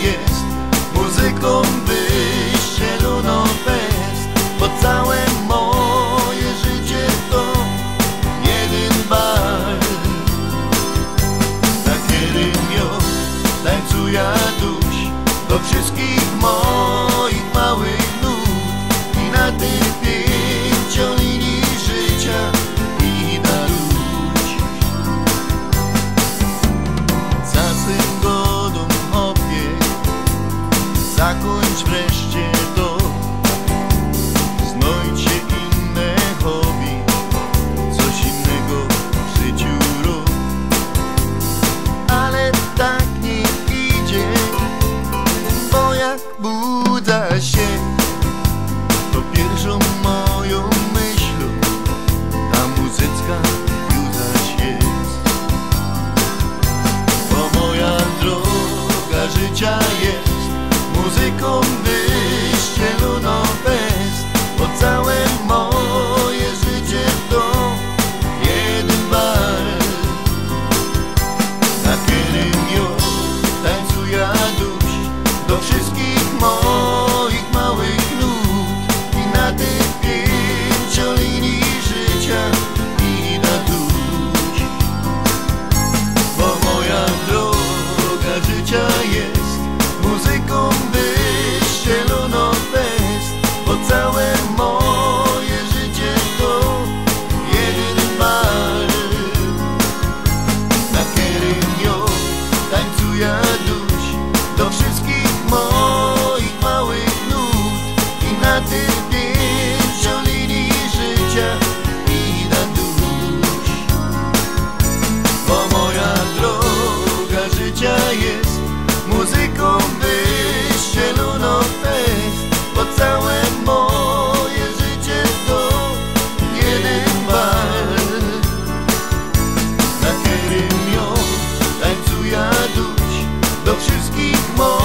jest muzyką wyścieloną fest, bo całe moje życie to jeden bal. Na którym już tańcuję duś do wszystkich moich małych nut i na tym pięciolinii życia i na ludź. Za swym godą opiek zakończ wreszcie to, znajdź się inne hobby, coś innego w życiu rób. Ale tak nie idzie, bo jak budzę się, to pierwszą moją myślą ta muzyczka już jest. Bo moja droga życia jest muzyką wyścieloną fest, bo całe moje życie to jeden bal. Na którym już tańcuję duś do wszystkich moich małych nut i na tej pięciolinii życia i na duś. Bo moja droga życia jest muzyką wyścieloną fest, bo całe moje życie to jeden bal. Na którym już tańcuję duś do wszystkich moich małych nut i na tej pięciolinii życia i na duś. Bo moja droga życia jest muzyką wyścieloną fest, bo całe moje życie to jeden bal. Na którym ją tańcuję duś do wszystkich moich